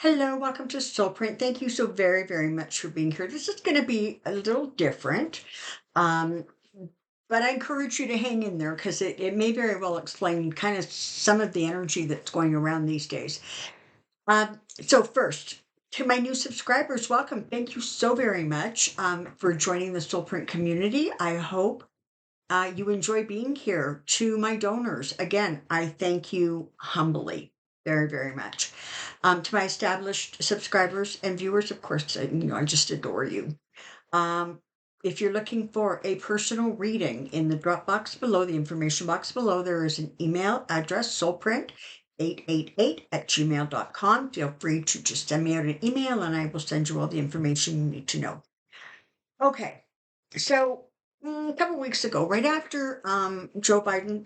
Hello, welcome to Soulprint. Thank you so very, very much for being here. This is going to be a little different, um, but I encourage you to hang in there because it may very well explain kind of some of the energy that's going around these days. So, first, to my new subscribers, welcome. Thank you so very much for joining the Soulprint community. I hope you enjoy being here. To my donors, again, I thank you humbly, very, very much. To my established subscribers and viewers, of course, I just adore you. Um, if you're looking for a personal reading, in the drop box below, the information box below, there is an email address, soulprint888 at gmail.com. Feel free to just send me out an email and I will send you all the information you need to know. Okay, so a couple weeks ago, right after Joe Biden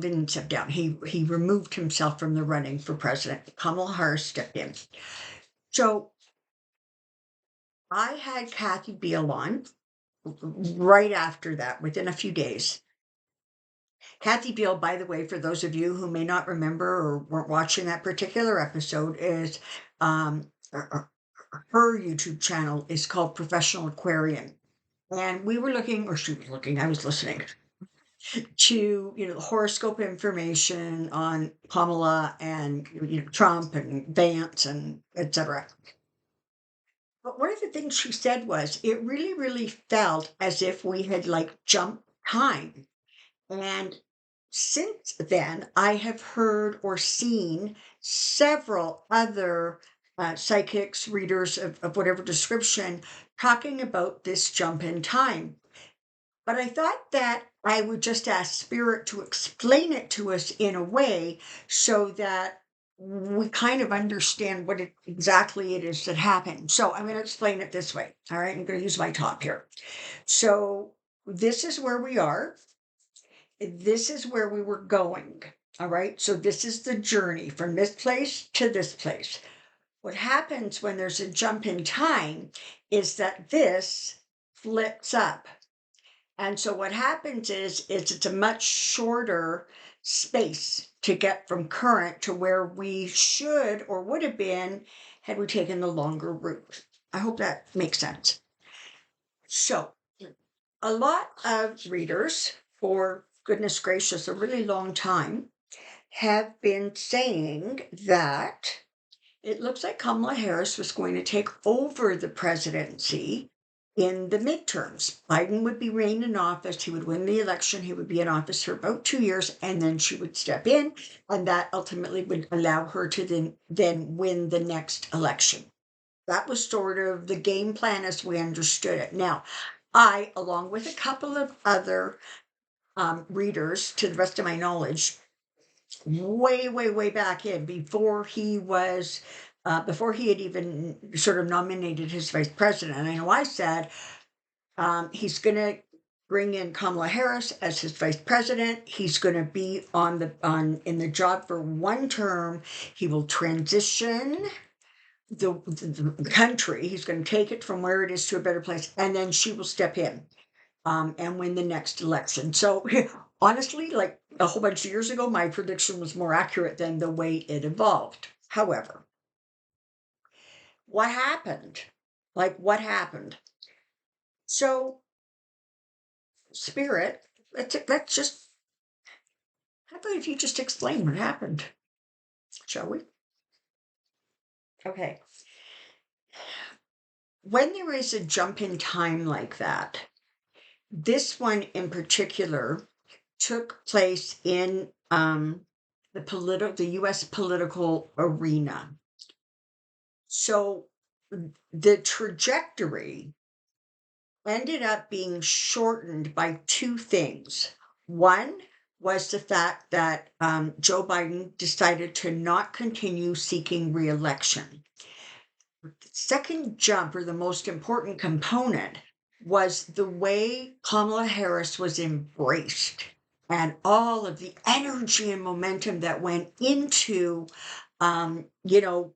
didn't step down. He removed himself from the running for president. Kamala Harris stepped in. So I had Kathy Beale on right after that, within a few days. Kathy Beale, by the way, for those of you who may not remember or weren't watching that particular episode, is her YouTube channel is called Professional Aquarian. And we were looking, or she was looking, I was listening to, horoscope information on Kamala and, Trump and Vance and etc. But one of the things she said was it really, really felt as if we had like jumped time. And since then, I have heard or seen several other psychics, readers of whatever description, talking about this jump in time. But I thought that I would just ask Spirit to explain it to us in a way so that we kind of understand what exactly it is that happened. So I'm going to explain it this way. All right, I'm going to use my top here. So this is where we are. This is where we were going. All right, so this is the journey from this place to this place. What happens when there's a jump in time is that this flips up. And so what happens is it's a much shorter space to get from current to where we should or would have been had we taken the longer route. I hope that makes sense. So a lot of readers, for goodness gracious, a really long time, have been saying that it looks like Kamala Harris was going to take over the presidency in the midterms. Biden would be reigning in office. He would win the election. He would be in office for about 2 years, and then she would step in, and that ultimately would allow her to then win the next election. That was sort of the game plan as we understood it. Now, I, along with a couple of other readers, to the best of my knowledge, way, way, way back in before before he had even sort of nominated his vice president. I know I said he's going to bring in Kamala Harris as his vice president. He's going to be in the job for one term. He will transition the country. He's going to take it from where it is to a better place, and then she will step in and win the next election. So honestly, like a whole bunch of years ago, my prediction was more accurate than the way it evolved. However, what happened? Like, what happened? So, Spirit, let's just, how about if you just explain what happened? Shall we? Okay. When there is a jump in time like that, this one in particular took place in the U.S. political arena. So the trajectory ended up being shortened by two things. One was the fact that Joe Biden decided to not continue seeking reelection. The second jump, or the most important component, was the way Kamala Harris was embraced and all of the energy and momentum that went into, you know,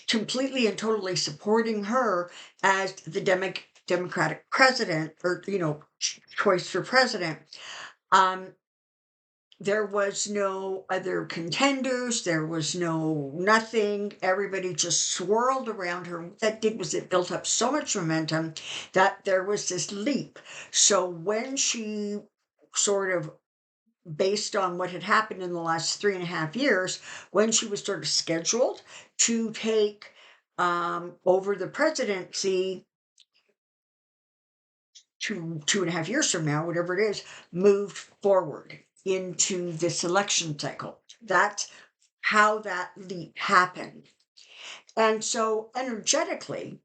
completely and totally supporting her as the Democratic president, or choice for president. Um, There was no other contenders. There was no nothing. Everybody just swirled around her. What that did was it built up so much momentum that there was this leap. So when she sort of, based on what had happened in the last 3.5 years, when she was sort of scheduled to take over the presidency 2.5 years from now, whatever it is, moved forward into this election cycle. That's how that leap happened. And so, energetically,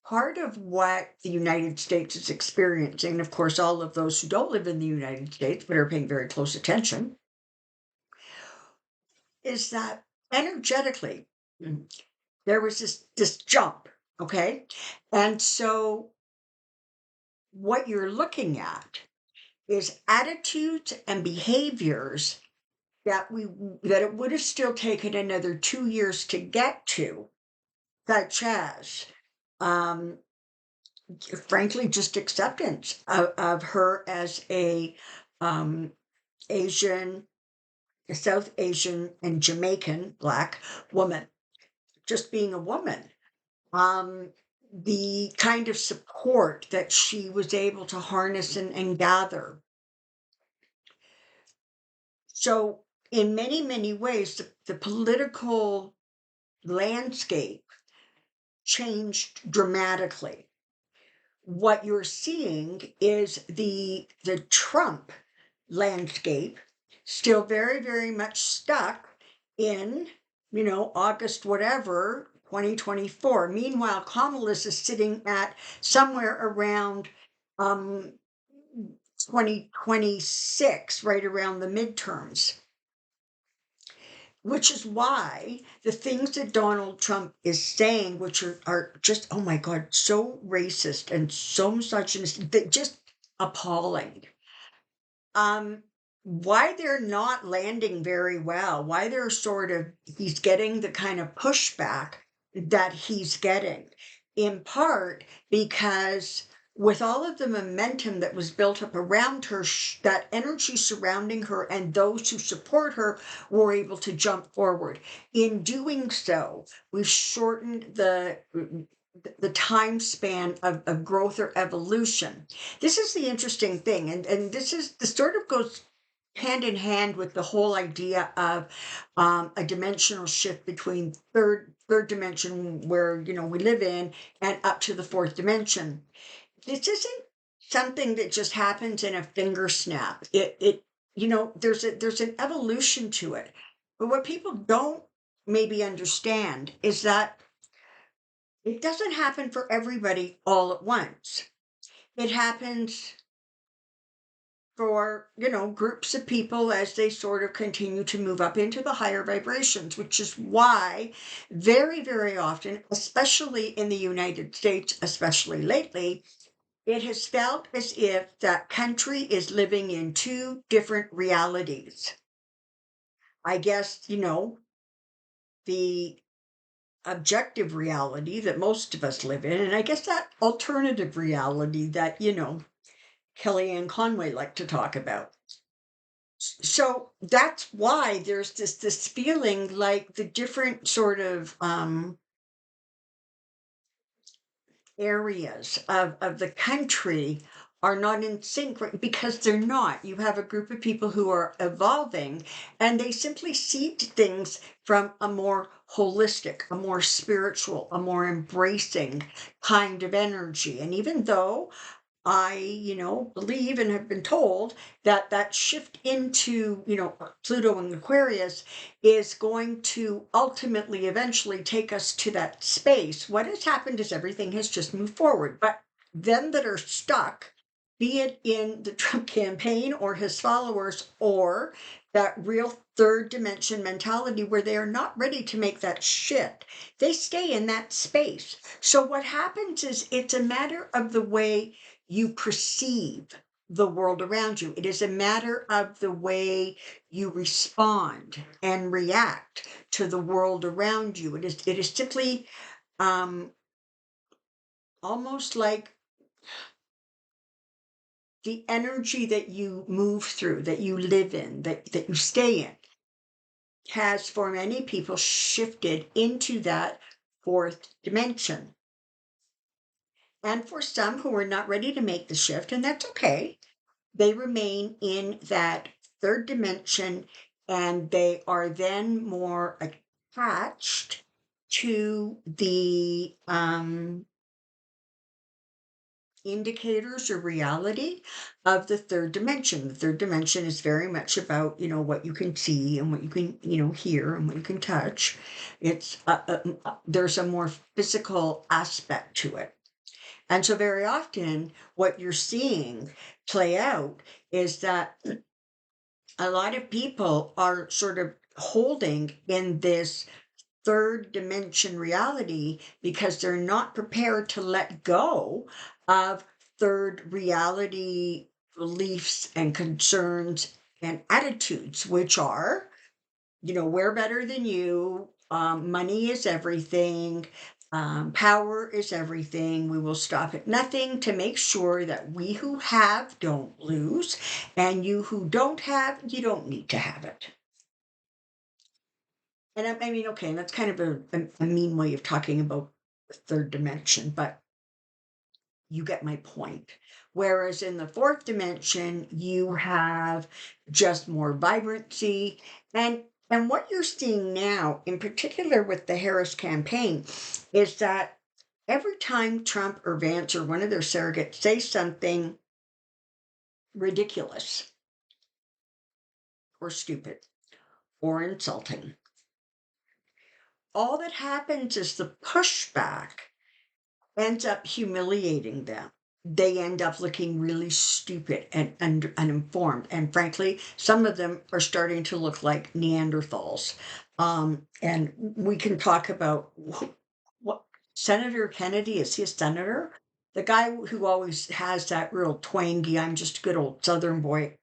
part of what the United States is experiencing, of course, all of those who don't live in the United States but are paying very close attention, is that energetically, there was this jump, okay? And so, what you're looking at is attitudes and behaviors that it would have still taken another 2 years to get to, such as um, frankly just acceptance of her as a um, Asian, South Asian, and Jamaican Black woman, just being a woman. Um, the kind of support that she was able to harness and gather. So, in many, many ways, the political landscape changed dramatically. What you're seeing is the Trump landscape still very, very much stuck in, August whatever 2024. Meanwhile, Kamala's is sitting at somewhere around 2026, right around the midterms. Which is why the things that Donald Trump is saying, which are just, oh my God, so racist and so misogynistic, that just appalling. Um, why they're not landing very well, why they're sort of, he's getting the kind of pushback that he's getting, in part because with all of the momentum that was built up around her, that energy surrounding her and those who support her were able to jump forward. In doing so, we've shortened the time span of growth or evolution. This is the interesting thing, and this sort of goes hand in hand with the whole idea of a dimensional shift between third dimension, where we live in, and up to the fourth dimension. This isn't something that just happens in a finger snap. There's an evolution to it. But what people don't maybe understand is that it doesn't happen for everybody all at once. It happens for, groups of people as they sort of continue to move up into the higher vibrations, which is why very, very often, especially in the United States, especially lately, it has felt as if that country is living in two different realities. I guess, the objective reality that most of us live in, and I guess that alternative reality that, Kellyanne Conway liked to talk about. So that's why there's this feeling like the different sort of areas of the country are not in sync, right? Because they're not. You have a group of people who are evolving and they simply see things from a more holistic, a more spiritual, a more embracing kind of energy. And even though I, believe and have been told that that shift into, Pluto and Aquarius is going to ultimately, eventually take us to that space. What has happened is everything has just moved forward. But them that are stuck, be it in the Trump campaign or his followers, or that real third dimension mentality where they are not ready to make that shift, they stay in that space. So what happens is it's a matter of the way you perceive the world around you. It is a matter of the way you respond and react to the world around you. It is simply um, almost like the energy that you move through, that you live in, that you stay in, has for many people shifted into that fourth dimension. And for some who are not ready to make the shift, and that's okay, they remain in that third dimension and they are then more attached to the indicators or reality of the third dimension. The third dimension is very much about, what you can see and what you can, hear and what you can touch. It's there's a more physical aspect to it. And so very often what you're seeing play out is that a lot of people are sort of holding in this third dimension reality because they're not prepared to let go of third reality beliefs and concerns and attitudes, which are, we're better than you, money is everything, power is everything. We will stop at nothing to make sure that we who have don't lose, and you who don't have, you don't need to have it. And I mean, okay, that's kind of a mean way of talking about the third dimension, but you get my point. Whereas in the fourth dimension, you have just more vibrancy. And what you're seeing now, in particular with the Harris campaign, is that every time Trump or Vance or one of their surrogates say something ridiculous or stupid or insulting, all that happens is the pushback ends up humiliating them. They end up looking really stupid and uninformed. And frankly, some of them are starting to look like Neanderthals. And we can talk about what Senator Kennedy, is he a senator? The guy who always has that real twangy, I'm just a good old Southern boy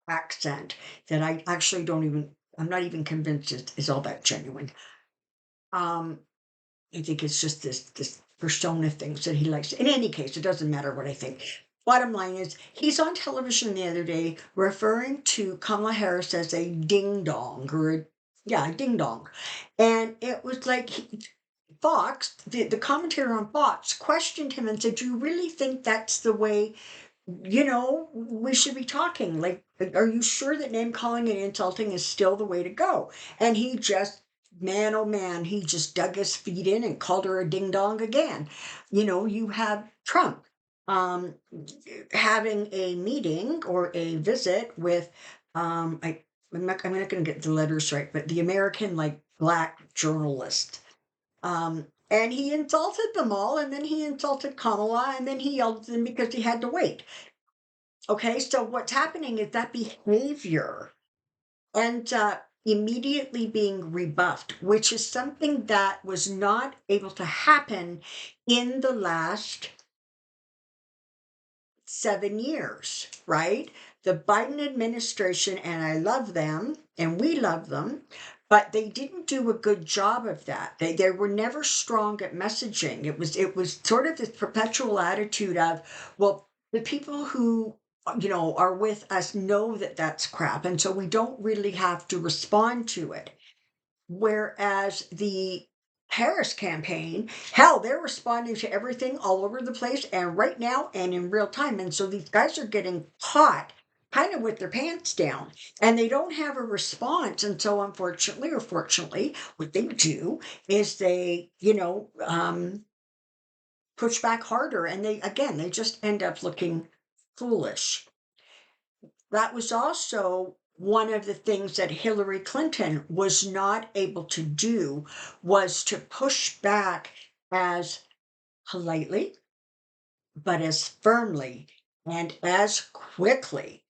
accent that I actually don't even, I'm not even convinced is all that genuine. Um, I think it's just this persona things that he likes. In any case, it doesn't matter what I think. Bottom line is, he's on television the other day referring to Kamala Harris as a ding dong yeah, a ding dong, and it was like Fox, the commentator on Fox, questioned him and said, "Do you really think that's the way we should be talking? Like, are you sure that name calling and insulting is still the way to go?" And he just, man, oh man, he just dug his feet in and called her a ding dong again. You have Trump um, having a meeting or a visit with, I'm not going to get the letters right, but the American, like, black journalist. And he insulted them all, and then he insulted Kamala, and then he yelled at them because he had to wait. Okay, so what's happening is that behavior ends up immediately being rebuffed, which is something that was not able to happen in the last 7 years, right? The Biden administration, and I love them, and we love them, but they didn't do a good job of that. They were never strong at messaging. It was sort of this perpetual attitude of, well, the people who are with us know that that's crap, and so we don't really have to respond to it. Whereas the Harris campaign, hell, they're responding to everything all over the place and right now and in real time. And so these guys are getting caught kind of with their pants down and they don't have a response. And so, unfortunately or fortunately, what they do is they, push back harder and they just end up looking foolish. That was also one of the things that Hillary Clinton was not able to do, was to push back as politely, but as firmly and as quickly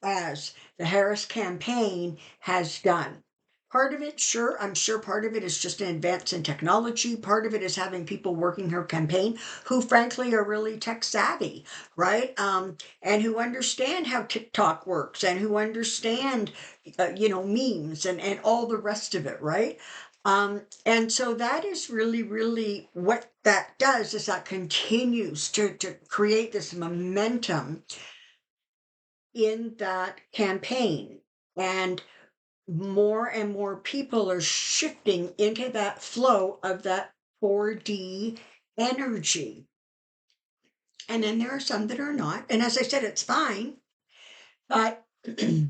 as the Harris campaign has done. Part of it, sure, I'm sure part of it is just an advance in technology. Part of it is having people working her campaign who, frankly, are really tech savvy, right? And who understand how TikTok works and who understand, memes and all the rest of it, right? And so that is really, really what that does is that continues to create this momentum in that campaign. And more and more people are shifting into that flow of that 4D energy. And then there are some that are not. And as I said, it's fine, but it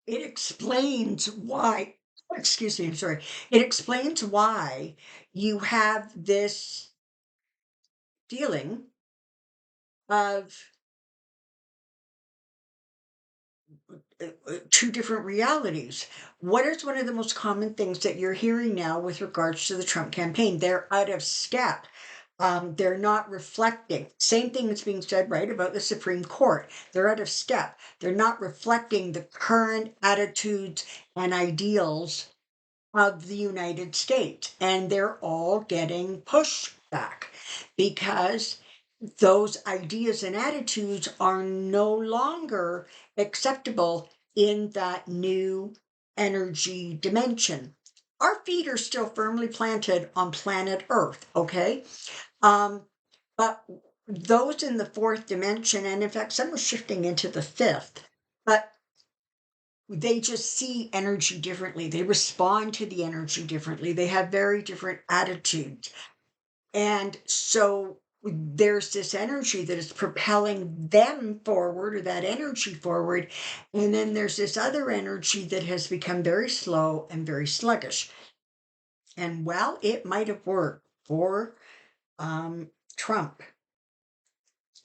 explains why, excuse me, I'm sorry. It explains why you have this feeling of two different realities. What is one of the most common things that you're hearing now with regards to the Trump campaign? They're out of step. They're not reflecting. Same thing is being said, right, about the Supreme Court. They're out of step. They're not reflecting the current attitudes and ideals of the United States. And they're all getting pushed back because those ideas and attitudes are no longer acceptable in that new energy dimension. Our feet are still firmly planted on planet Earth, okay? Um, but those in the fourth dimension, and in fact, some are shifting into the fifth, but they just see energy differently. They respond to the energy differently. They have very different attitudes. And so there's this energy that is propelling them forward, or that energy forward. And then there's this other energy that has become very slow and very sluggish. And well, it might have worked for Trump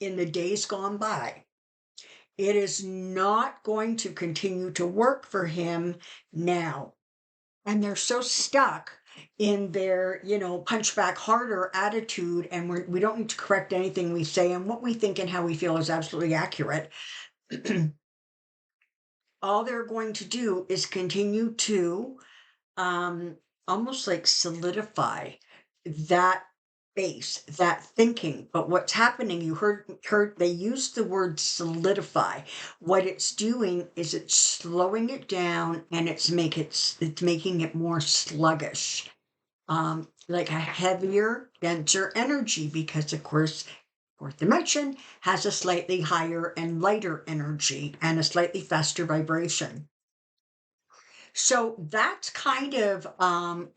in the days gone by. It is not going to continue to work for him now. And they're so stuck in their, punch back harder attitude, and we don't need to correct anything we say, and what we think and how we feel is absolutely accurate. All they're going to do is continue to um, almost like solidify that base, that thinking. But what's happening, you heard they used the word solidify. What it's doing is it's slowing it down, and it's making it more sluggish, like a heavier, denser energy, because of course fourth dimension has a slightly higher and lighter energy and a slightly faster vibration. So that's kind of,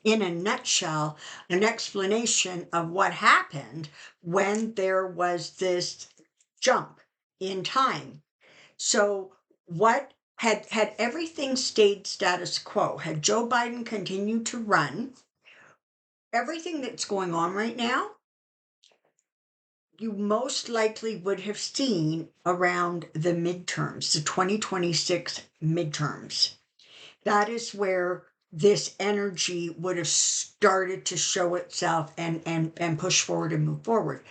in a nutshell, an explanation of what happened when there was this jump in time. So, what had everything stayed status quo, had Joe Biden continued to run, everything that's going on right now, you most likely would have seen around the midterms, the 2026 midterms. That is where this energy would have started to show itself and push forward and move forward.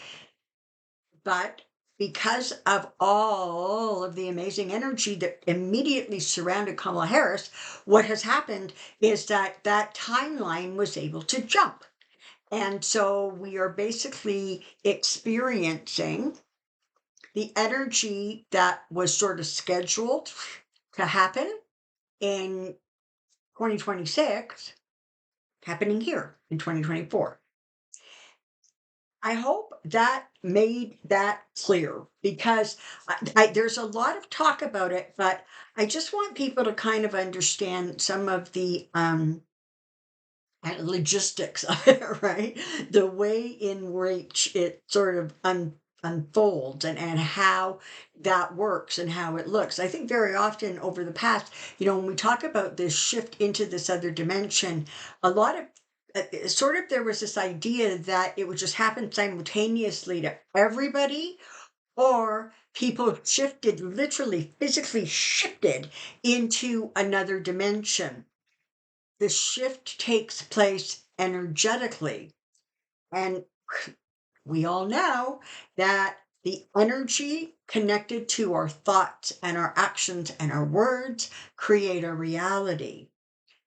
But because of all of the amazing energy that immediately surrounded Kamala Harris, what has happened is that that timeline was able to jump. And so we are basically experiencing the energy that was sort of scheduled to happen in 2026 happening here in 2024. I hope that made that clear, because there's a lot of talk about it, but I just want people to kind of understand some of the logistics of it, right? The way in which it sort of unfolds, and how that works and how it looks. I think very often over the past, when we talk about this shift into this other dimension, a lot of sort of there was this idea that it would just happen simultaneously to everybody, or people shifted, literally physically shifted into another dimension. The shift takes place energetically. And we all know that the energy connected to our thoughts and our actions and our words create a reality.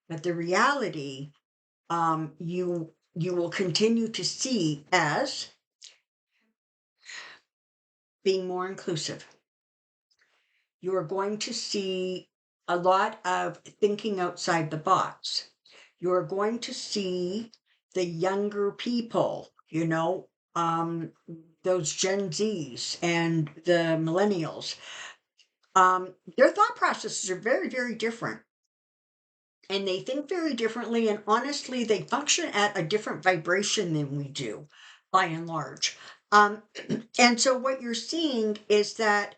But the reality, you will continue to see as being more inclusive. You are going to see a lot of thinking outside the box. You're going to see the younger people, those Gen Zs and the millennials. Their thought processes are very, very different. And they think very differently. And honestly, they function at a different vibration than we do, by and large. And so what you're seeing is that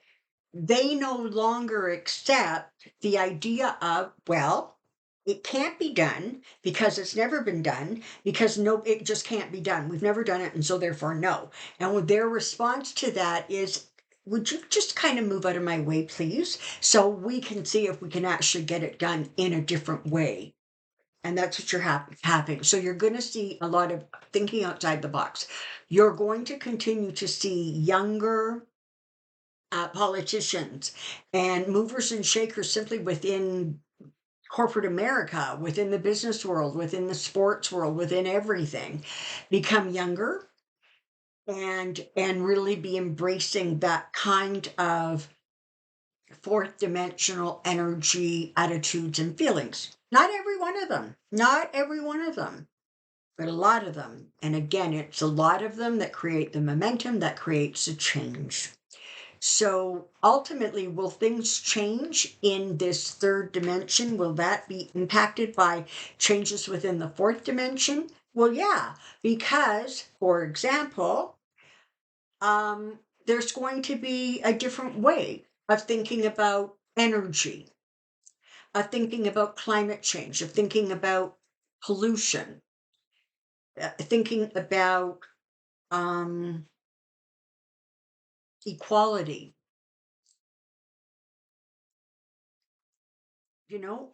they no longer accept the idea of, well, it can't be done because it's never been done, because no, it just can't be done. We've never done it, and so therefore no. And their response to that is, would you just kind of move out of my way, please, so we can see if we can actually get it done in a different way. And that's what you're having. So you're going to see a lot of thinking outside the box. You're going to continue to see younger politicians and movers and shakers simply within corporate America, within the business world, within the sports world, within everything, become younger and really be embracing that kind of fourth dimensional energy, attitudes, and feelings. Not every one of them, not every one of them, but a lot of them. And again, it's a lot of them that create the momentum that creates a change. So ultimately, will things change in this third dimension? Will that be impacted by changes within the fourth dimension? Well, yeah, because, for example, there's going to be a different way of thinking about energy, of thinking about climate change, of thinking about pollution, thinking about equality. You know,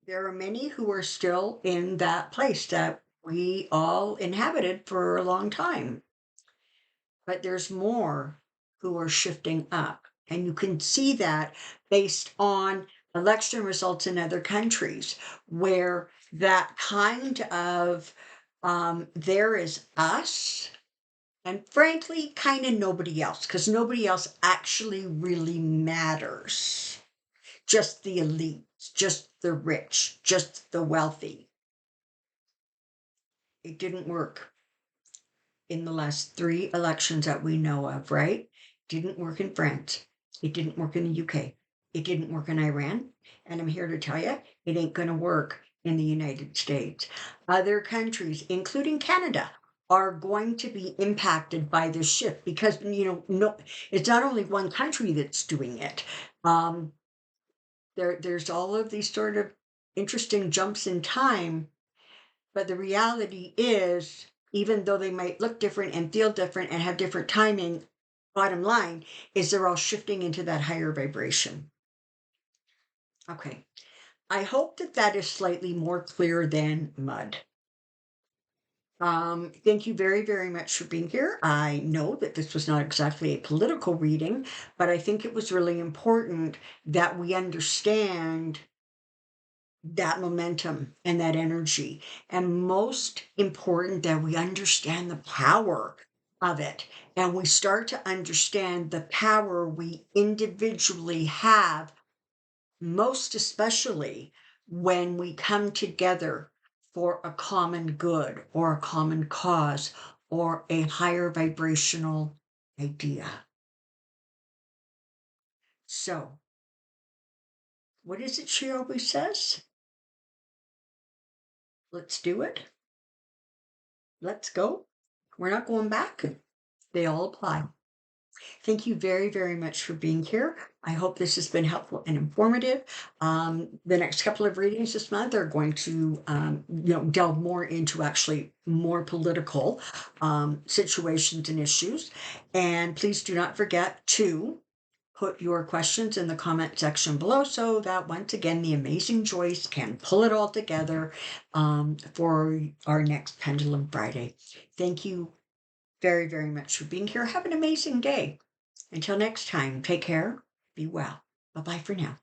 there are many who are still in that place that we all inhabited for a long time, but there's more who are shifting up. And you can see that based on election results in other countries where that kind of there is us and frankly kind of nobody else, because nobody else actually really matters, just the elites, just the rich, just the wealthy. It didn't work in the last 3 elections that we know of, right? Didn't work in France. It didn't work in the UK. It didn't work in Iran. And I'm here to tell you, it ain't going to work in the United States. Other countries, including Canada, are going to be impacted by this shift because, no, it's not only one country that's doing it. There's all of these sort of interesting jumps in time, but the reality is, even though they might look different and feel different and have different timing, bottom line is they're all shifting into that higher vibration. Okay. I hope that that is slightly more clear than mud. Thank you very, very much for being here. I know that this was not exactly a political reading, but I think it was really important that we understand that momentum and that energy. And most important, that we understand the power of it. And we start to understand the power we individually have, most especially when we come together for a common good or a common cause or a higher vibrational idea. So, what is it she always says? Let's do it. Let's go. We're not going back. They all apply. Thank you very, very much for being here. I hope this has been helpful and informative. The next couple of readings this month are going to, delve more into actually more political situations and issues. And please do not forget to put your questions in the comment section below so that once again, the amazing Joyce can pull it all together for our next Pendulum Friday. Thank you very, very much for being here. Have an amazing day. Until next time, take care, be well. Bye bye for now.